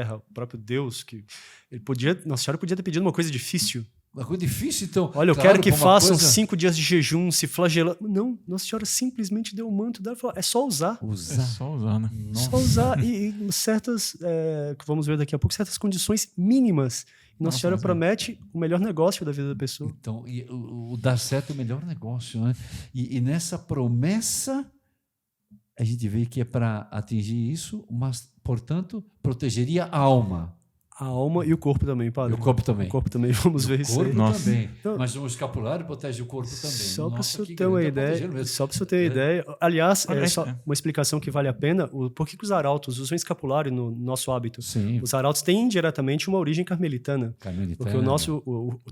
terra, o próprio Deus, que Nossa Senhora podia ter pedido uma coisa difícil. Uma coisa difícil, então. Olha, eu quero que façam 5 dias de jejum, se flagelando. Não, Nossa Senhora simplesmente deu o manto dela e falou, é só usar. É só usar, né? Nossa. Só usar. E certas, que vamos ver daqui a pouco, certas condições mínimas. Nossa Senhora promete o melhor negócio da vida da pessoa. Então, o dar certo é o melhor negócio, né? E nessa promessa, a gente vê que é para atingir isso, mas, portanto, protegeria a alma. A alma e o corpo também, padre. E o corpo também. O corpo também, vamos ver isso aí. O corpo também. Então, mas o escapulário protege o corpo também. Só para Nossa, você ter uma ideia. Só para você ter uma ideia. Aliás, só uma explicação que vale a pena. Por que os arautos usam escapulário no nosso hábito? Sim. Os arautos têm indiretamente uma origem carmelitana. Porque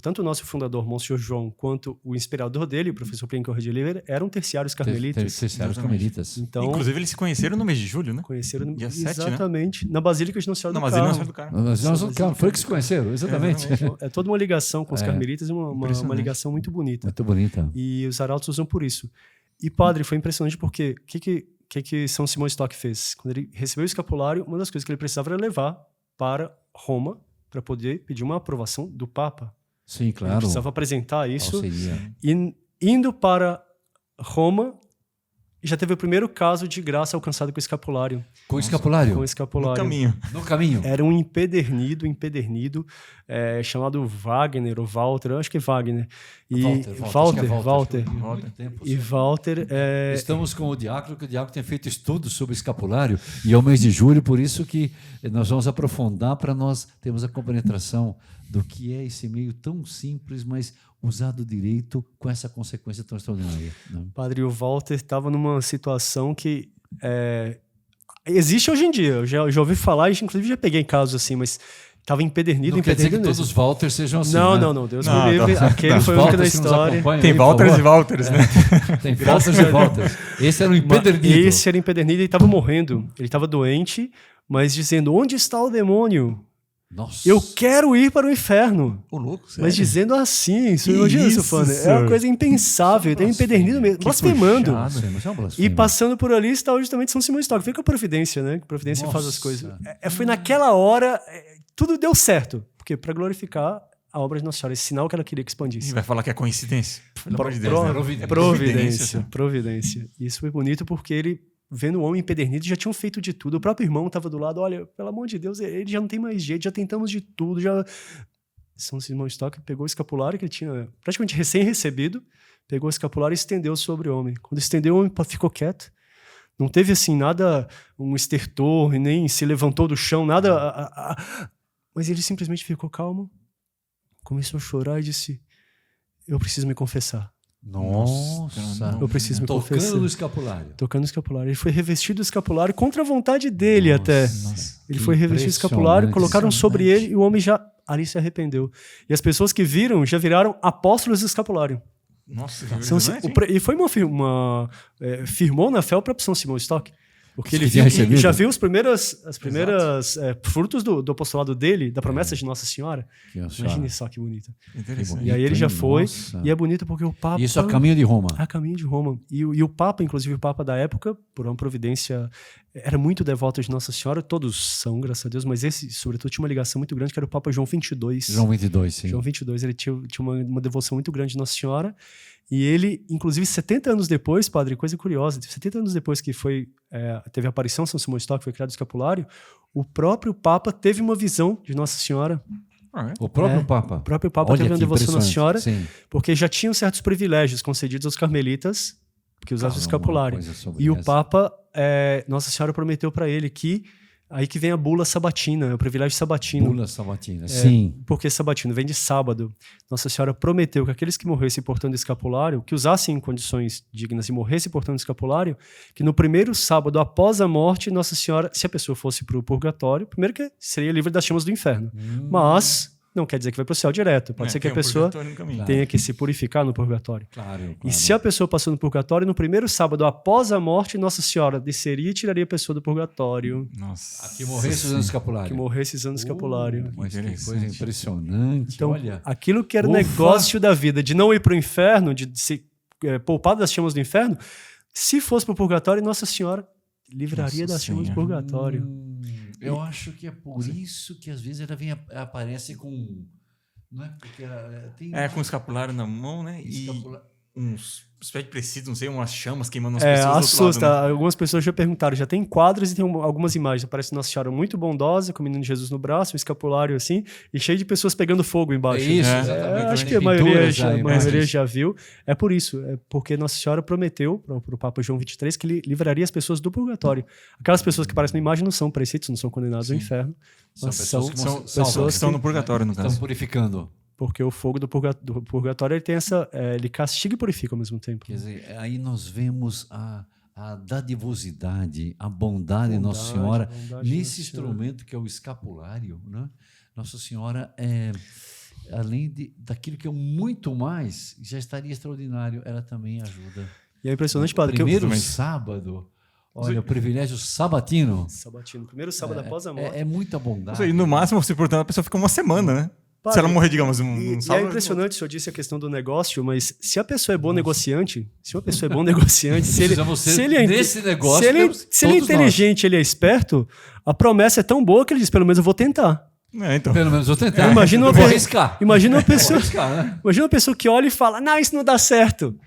tanto o nosso fundador, Monsenhor João, quanto o inspirador dele, o professor Plinker de Oliveira, eram terciários carmelitas. Terciários carmelitas. Então, inclusive, eles se conheceram no mês de julho, né? Conheceram no dia 7, exatamente. Né? Na Basílica de Nossa Senhora do Carmo. Foi que se conheceram, exatamente. É toda uma ligação com os carmelitas e uma ligação muito bonita. Muito bonita. E os arautos usam por isso. E, padre, foi impressionante porque o que São Simão Stock fez? Quando ele recebeu o escapulário, uma das coisas que ele precisava era levar para Roma para poder pedir uma aprovação do Papa. Sim, claro. Ele precisava apresentar isso. E indo para Roma, já teve o primeiro caso de graça alcançado com o escapulário. Com o escapulário? Com o escapulário. No caminho. Era um empedernido chamado Wagner ou Walter, eu acho que é Wagner. E Walter. E Walter. Estamos com o diácono, que o diácono tem feito estudos sobre escapulário, e é o mês de julho, por isso que nós vamos aprofundar para nós termos a compenetração do que é esse meio tão simples, mas usado direito com essa consequência tão extraordinária. Né? Padre, o Walter estava numa situação que existe hoje em dia. Eu já ouvi falar, inclusive já peguei em casos assim, mas estava empedernido. Não quer dizer que todos os Walters sejam assim, Não. Deus me livre. Aquele foi o único da história. Tem Walters e Walters, né? Tem Walters e Walters. Esse era o empedernido. Esse era empedernido e ele estava morrendo. Ele estava doente, mas dizendo, onde está o demônio? Nossa. Eu quero ir para o inferno. Ô, louco, sério? Mas dizendo assim, imagina isso, Fana. É uma coisa impensável. Tem empedernido mesmo, blasfemando. E passando por ali está justamente São Simão Stock. Vê com a providência, né? Que a providência faz as coisas. Foi naquela hora, tudo deu certo. Porque para glorificar a obra de Nossa Senhora, esse sinal que ela queria que expandisse. E vai falar que é coincidência? Pelo amor de Deus, né? Providência. Isso foi bonito porque ele, vendo o homem empedernido, já tinham feito de tudo. O próprio irmão estava do lado, olha, pelo amor de Deus, ele já não tem mais jeito, já tentamos de tudo. São Simão Stock pegou o escapulário que ele tinha praticamente recém-recebido, pegou o escapulário e estendeu sobre o homem. Quando estendeu, o homem ficou quieto. Não teve assim nada, um estertor, nem se levantou do chão, nada. Mas ele simplesmente ficou calmo, começou a chorar e disse, eu preciso me confessar. Nossa, eu preciso me confessar. Tocando no escapulário. Ele foi revestido do escapulário contra a vontade dele até. Ele foi revestido do escapulário, colocaram sobre ele e o homem já ali se arrependeu. E as pessoas que viram já viraram apóstolos do escapulário. Nossa, e foi firmou na fé o próprio São Simão Stock. Porque ele já viu as primeiras frutos do apostolado dele, da promessa de Nossa Senhora. Imagine só que bonita. E aí ele já foi. E é bonito porque o Papa... Isso a caminho de Roma. A caminho de Roma. E o Papa, inclusive o Papa da época, por uma providência, era muito devoto de Nossa Senhora. Todos são, graças a Deus. Mas esse, sobretudo, tinha uma ligação muito grande, que era o Papa João XXII. João XXII, ele tinha uma devoção muito grande de Nossa Senhora. E ele, inclusive, 70 anos depois, padre, coisa curiosa, 70 anos depois que teve a aparição de São Simão Stock, foi criado o escapulário, o próprio Papa teve uma visão de Nossa Senhora. O próprio Papa? O próprio Papa teve uma devoção a Nossa Senhora, sim. Porque já tinham certos privilégios concedidos aos carmelitas, que usavam o escapulário. E o Papa, Nossa Senhora prometeu para ele que aí que vem a bula sabatina, o privilégio sabatino. Bula sabatina, sim. Porque sabatino vem de sábado. Nossa Senhora prometeu que aqueles que morressem portando escapulário, que usassem em condições dignas e morressem portando escapulário, que no primeiro sábado após a morte, Nossa Senhora, se a pessoa fosse para o purgatório, primeiro que seria livre das chamas do inferno. Mas não quer dizer que vai para o céu direto. Pode ser que a pessoa tenha que se purificar no purgatório. Claro. E se a pessoa passou no purgatório, no primeiro sábado após a morte, Nossa Senhora desceria e tiraria a pessoa do purgatório. Nossa. Que morresse usando escapulário. Que morresse usando escapulário. Mas que coisa impressionante. Então, olha. Aquilo que era o negócio da vida, de não ir para o inferno, de ser poupado das chamas do inferno, se fosse para o purgatório, Nossa Senhora livraria das chamas do purgatório. Eu acho que é por isso que às vezes ela aparece com... Não é porque ela tem... com o escapulário na mão, né? Escapulário. E uns pés precisos, não sei, umas chamas queimando as pessoas assusta. do outro lado, né? Algumas pessoas já perguntaram, já tem quadros e tem algumas imagens. Aparece Nossa Senhora muito bondosa, com o menino Jesus no braço, um escapulário assim, e cheio de pessoas pegando fogo embaixo. É isso, exatamente. Acho que a maioria já viu. É por isso, é porque Nossa Senhora prometeu para o Papa João XXIII que ele livraria as pessoas do purgatório. Aquelas pessoas que aparecem na imagem não são preceitos, não são condenados ao inferno. São mas pessoas que pessoas que estão no purgatório, no caso. Estão purificando. Porque o fogo do purgatório ele tem ele castiga e purifica ao mesmo tempo. Quer dizer, aí nós vemos a dadivosidade, a bondade de Nossa Senhora nesse instrumento que é o escapulário, né? Nossa Senhora, além daquilo que é muito mais, já estaria extraordinário, ela também ajuda. E é impressionante, padre. Primeiro sábado, olha, o privilégio sabatino. Primeiro sábado após a morte. É muita bondade. E no máximo, se portanto, a pessoa fica uma semana, né? Padre, se ela morrer, digamos, e sábado... é impressionante, o senhor disse a questão do negócio, mas se a pessoa é boa negociante, se ele é inteligente, ele é esperto, a promessa é tão boa que ele diz, pelo menos eu vou tentar. Então. Pelo menos vou tentar. Imagina vou arriscar. Imagina uma pessoa que olha e fala, não, isso não dá certo.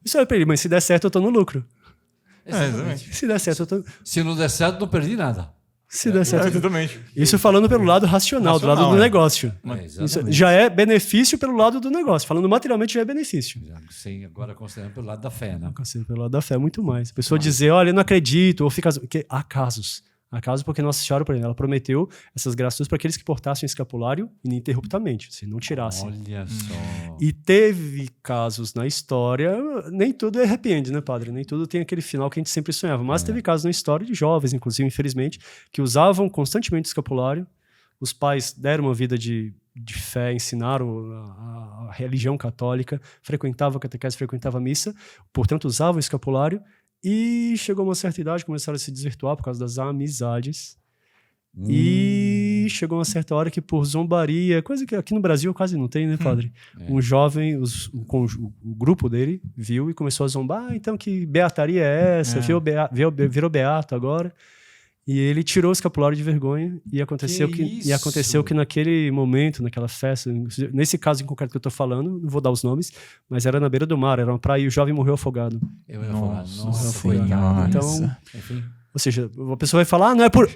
Isso é pra ele, mas se der certo, eu tô no lucro. Exatamente. Se der certo, eu tô... Se não der certo, não perdi nada. Se der certo. Exatamente. Isso falando pelo lado racional, do lado do negócio. Isso já é benefício pelo lado do negócio. Falando materialmente, já é benefício. Sim, agora considerando pelo lado da fé, né? Considerando pelo lado da fé, muito mais. A pessoa dizer, olha, eu não acredito, ou fica... Porque há casos. Há casos porque Nossa Senhora, por exemplo, ela prometeu essas graças para aqueles que portassem o escapulário ininterruptamente, se não tirassem. Olha só. E teve casos na história, nem tudo é happy end, né, padre? Nem tudo tem aquele final que a gente sempre sonhava. Mas teve casos na história de jovens, inclusive, infelizmente, que usavam constantemente o escapulário. Os pais deram uma vida de fé, ensinaram a religião católica, frequentavam a catequese, frequentavam a missa, portanto, usavam o escapulário. E chegou uma certa idade, começaram a se desvirtuar por causa das amizades. E chegou uma certa hora que por zombaria, coisa que aqui no Brasil quase não tem, né, padre? Um jovem, o grupo dele viu e começou a zombar. Então que beataria é essa? Virou beato agora. E ele tirou o escapulário de vergonha e aconteceu que naquele momento, naquela festa, nesse caso em concreto que eu tô falando, não vou dar os nomes, mas era na beira do mar, era uma praia e o jovem morreu afogado. Nossa. Então, ou seja, a pessoa vai falar, não é por...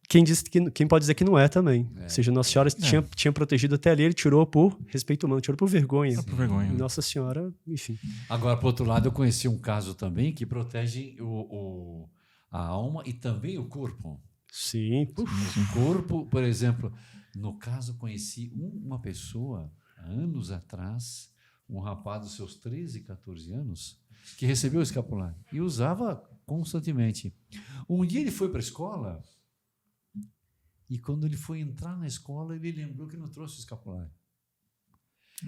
Quem pode dizer que não é também. Ou seja, Nossa Senhora tinha protegido até ali, ele tirou por respeito humano, tirou por vergonha. Por vergonha. Nossa Senhora, enfim. Agora, por outro lado, eu conheci um caso também que protege a alma e também o corpo. Sim. O corpo, por exemplo, no caso, conheci uma pessoa, anos atrás, um rapaz dos seus 13, 14 anos, que recebeu o escapulário e usava constantemente. Um dia ele foi para a escola e quando ele foi entrar na escola, ele lembrou que não trouxe o escapulário.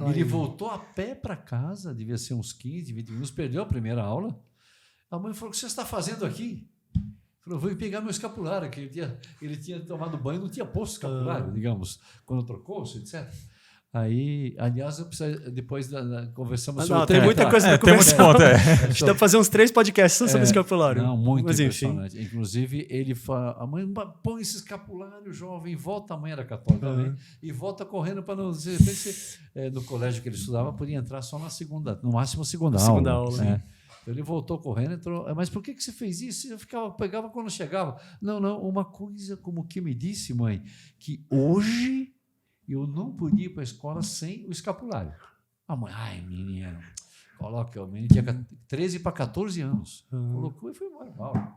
Ele voltou a pé para casa, devia ser uns 15, 20 minutos, perdeu a primeira aula. A mãe falou, o que você está fazendo aqui? Falou, vou pegar meu escapulário, que ele tinha tomado banho, não tinha posto escapulário, digamos, quando trocou-se, etc. Aí, aliás, depois conversamos sobre... tem muita coisa para conversar. A gente dá para fazer uns 3 podcasts só sobre escapulário. Não, muito impressionante. Inclusive, ele fala, a mãe põe esse escapulário, jovem, volta, a mãe era católica também, e volta correndo para não... no colégio que ele estudava, podia entrar só na segunda, no máximo segunda aula. Então ele voltou correndo, entrou. Mas por que você fez isso? Eu pegava quando chegava. Não, uma coisa como que me disse, mãe, que hoje eu não podia ir para a escola sem o escapulário. A mãe, menino, coloca. O menino tinha 13 para 14 anos. Colocou e foi embora.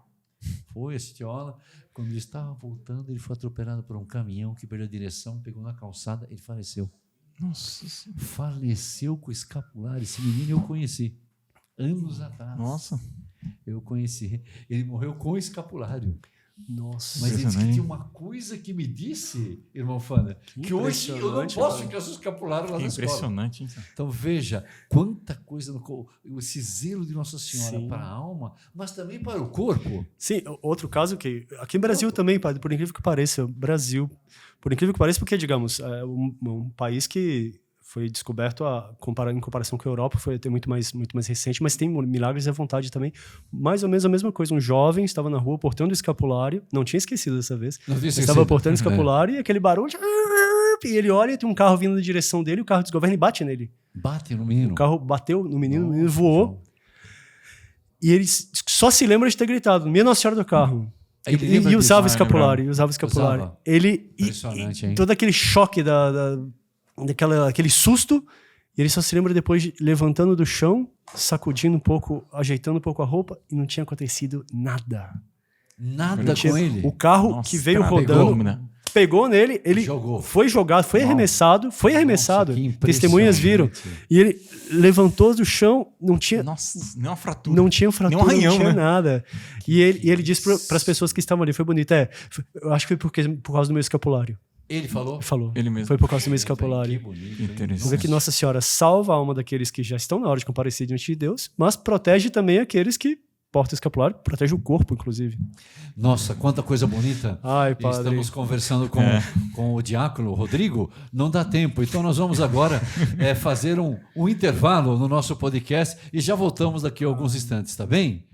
Foi, assistiu a aula. Quando ele estava voltando, ele foi atropelado por um caminhão que perdeu a direção, pegou na calçada, ele faleceu. Nossa. Faleceu com o escapulário. Esse menino eu conheci. Anos atrás. Nossa. Eu conheci. Ele morreu com o escapulário. Nossa. Mas ele disse que tinha uma coisa que me disse, irmão Fana, que hoje eu não posso ficar com o escapulário lá na escola. Impressionante. Então veja, quanta coisa, esse zelo de Nossa Senhora para a alma, mas também para o corpo. Sim, outro caso que... Aqui no Brasil também, padre, por incrível que pareça, Brasil, por incrível que pareça, porque, digamos, é um país que Foi descoberto, em comparação com a Europa, foi até muito mais recente, mas tem milagres à vontade também. Mais ou menos a mesma coisa. Um jovem estava na rua portando o escapulário, não tinha esquecido dessa vez, estava portando o escapulário e aquele barulho, e ele olha e tem um carro vindo na direção dele, o carro desgoverna e bate nele. Bate no menino. O carro bateu no menino, o menino voou. E ele só se lembra de ter gritado, minha Nossa Senhora do carro. E usava o escapulário. Impressionante, hein? Todo aquele choque, aquele susto, e ele só se lembra depois de levantando do chão, sacudindo um pouco, ajeitando um pouco a roupa, e não tinha acontecido nada. Nada com ele? O carro que veio rodando... Pegou nele, ele foi jogado, foi arremessado. Testemunhas viram. E ele levantou do chão, não tinha... Nossa, nem uma fratura. Não tinha fratura, nem um arranhão, não tinha né? nada. E ele disse para as pessoas que estavam ali, foi bonito, eu acho que foi por causa do meu escapulário. Ele falou? Falou. Ele mesmo. Foi por causa do meu escapulário. Que bonito. Interessante. Vamos ver que Nossa Senhora salva a alma daqueles que já estão na hora de comparecer diante de Deus, mas protege também aqueles que porta o escapulário, protege o corpo, inclusive. Nossa, quanta coisa bonita. Ai, padre. Estamos conversando com o diácono Rodrigo. Não dá tempo, então nós vamos agora fazer um intervalo no nosso podcast e já voltamos daqui a alguns instantes, tá bem?